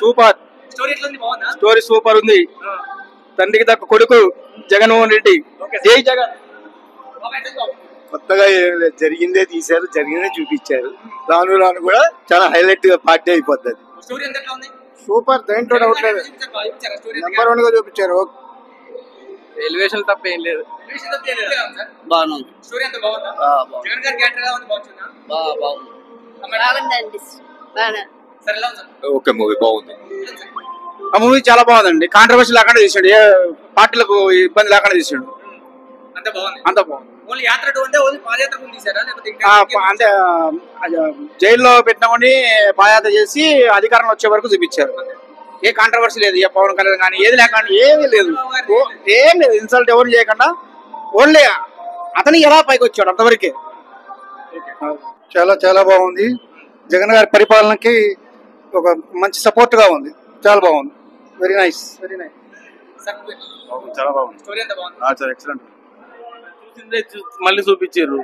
Super story super ఉంది. తండ్రికి తగ్గ కొడుకు జగన్మోహన్ రెడ్డి. జై జగన్. కొత్తగా జరిగిందే తీశారు, జరిగిందే చూపించారు. రాను రాను కూడా చాలా హైలైట్ గా పార్టీ అయిపోద్ది. సూపర్, దేంట్లో డౌట్ లేదు. నెంబర్ 1 గా చూపించారు. ఎలివేషన్ తప్ప ఏం లేదు. ఓకే, మూవీ బాగుంది. ఆ మూవీ చాలా బాగుందండి. కాంట్రవర్సీ లేకుండా తీసాడు, ఏ పార్టీలకు ఇబ్బంది లేకుండా తీసాడు. అంత బాగుంది. అంటే జైల్లో పెట్టినామని పాదయాత్ర చేసి అధికారంలో వచ్చే వరకు చూపించారు. ఏ కాంట్రవర్సీ లేదు. ఏ పవన్ కళ్యాణ్ కానీ ఏది లేకుండా ఏమీ లేదు. ఏం లేదు. ఇన్సల్ట్ ఎవరు చేయకుండా ఓన్లీ అతను ఎలా పైకి వచ్చాడు అంతవరకే. చాలా చాలా బాగుంది. జగన్ గారి పరిపాలనకి ఒక మంచి సపోర్ట్ గా ఉంది. చాలా బాగుంది. Very nice, very nice. చాలా బాగుంది. చాలా ఎక్సలెంట్. మళ్ళీ చూపించారు.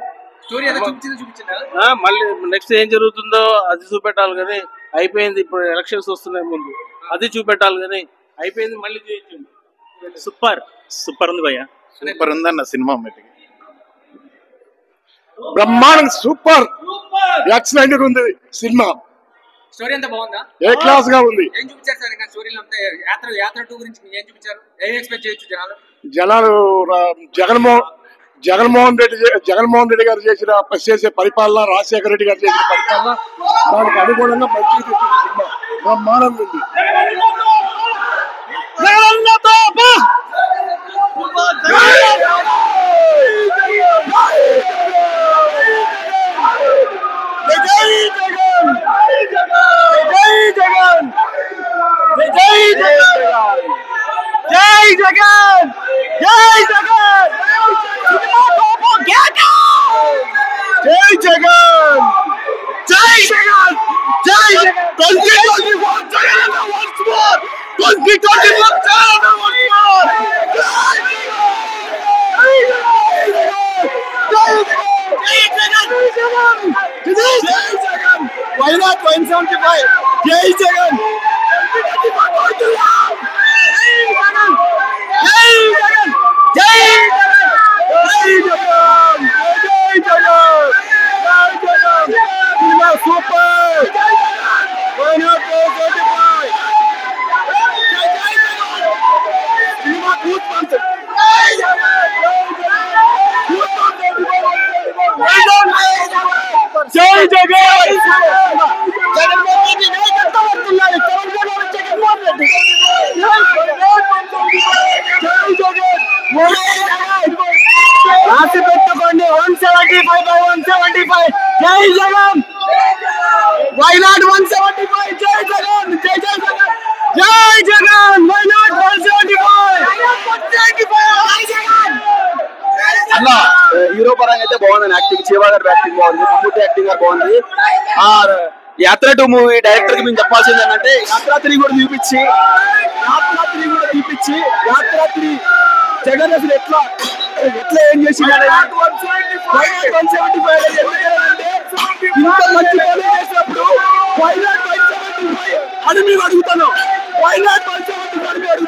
మళ్ళీ నెక్స్ట్ ఏం జరుగుతుందో అది చూపెట్టాలి కానీ అయిపోయింది. ఇప్పుడు ఎలక్షన్స్ వస్తున్నాయి ముందు, అది చూపెట్టాలి కానీ అయిపోయింది. మళ్ళీ చూపించండి. సూపర్ సూపర్ ఉంది భయ్యా. సూపర్ ఉందన్న సినిమా. బ్రహ్మాండం, సూపర్, ఎక్సలెంట్ గా ఉంది సినిమా. స్టోరీ అంతా బాగుందా? ఏ క్లాస్ గా ఉంది. ఏం చూపించారు సార్? ఇంకా స్టోరీలో అంతా యాత్ర 2 గురించి ఏం చూపించారు? ఏం ఎక్స్పెక్ట్ చేయొచ్చు జనాలు? జగన్మోహన్ రెడ్డి గారు చేసే పరిపాలన, రాజశేఖర రెడ్డి గారు చేసిన పరిపాలన, దానికి అనుగుణంగా మంచి సినిమా. బ్రహ్మాండం ఉంది. Why not 175? Jai Jagan! Jai Jagan! రాసి పెట్టుకోండి. 175/175. జై జగన్. Why not 175? జై జగన్, జై జై జగన్, జై జగన్. Why not 175? అన్న హీరో పరంగా అయితే బాగుంది. యాక్టింగ్, శివ గారి యాక్టింగ్ బాగుంది, మమ్మూటి యాక్టింగ్ గారు బాగుంది. యాత్ర 2 మూవీ డైరెక్టర్ కి మేము చెప్పాల్సింది ఏంటంటే యాత్ర 3 కూడా చూపించి యాత్ర 3 జగన్ అసలు ఎట్లా ఏం చేసి ఇంత మంచి పని చేసినప్పుడు వై నాట్ 175 అని మేము అడుగుతాను. వై నాట్ 175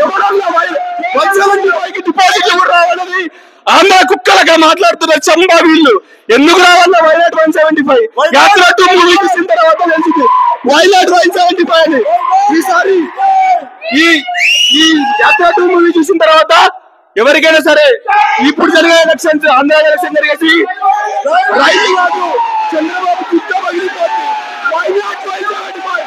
ఎవరన్నా 175కి డిపాజిట్ ఎవరు రావాలని ఆంధ్ర కుక్కలుగా మాట్లాడుతున్నారు చంబా వీళ్ళు. ఎందుకు రావాలన్నా వై నాట్ 175? యాత్ర 2 మూవీ చూసిన తర్వాత తెలిసింది వై నాట్ 175 అని. ఈసారి ఈ యాత్ర 2 మూవీ చూసిన తర్వాత ఎవరికైనా సరే ఇప్పుడు జరిగే ఎలక్షన్స్, ఆంధ్ర ఎలక్షన్ జరిగేసి రైతు కాదు చంద్రబాబు గుట్ట పగిలిపోతుంది. Why not 175?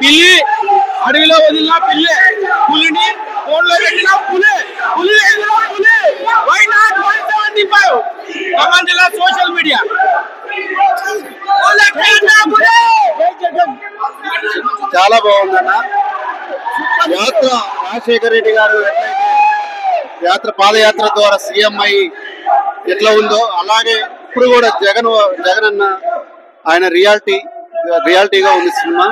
పిల్లి అడవిలో వదిలిన పులిని ఫోన్లో పెట్టిన పులి వై నాట్ 175? ఖమ్మం జిల్లా సోషల్ మీడియా. చాలా బాగుందన్న యాత్ర. రాజశేఖర రెడ్డి గారు ఎట్లయితే పాదయాత్ర ద్వారా సీఎం అయ్యి ఎట్లా ఉందో అలాగే ఇప్పుడు కూడా జగన్ అన్న ఆయన రియాలిటీ రియాలిటీగా ఉంది సినిమా,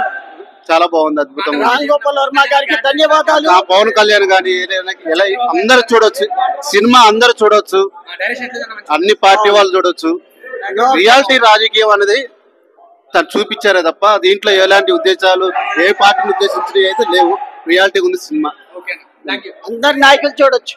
చాలా బాగుంది, అద్భుతంగా. రామ్ గోపాల్ వర్మ గారికి ధన్యవాదాలు. పవన్ కళ్యాణ్ గాని ఎలా అందరు చూడొచ్చు, సినిమా అందరు చూడొచ్చు, అన్ని పార్టీ వాళ్ళు చూడొచ్చు. రియాలిటీ రాజకీయం అనేది తను చూపించారే తప్ప దీంట్లో ఎలాంటి ఉద్దేశాలు ఏ పార్టీని ఉద్దేశించి అయితే లేవు. రియాలిటీ ఉంది సినిమా. అందరు నాయకులు చూడొచ్చు.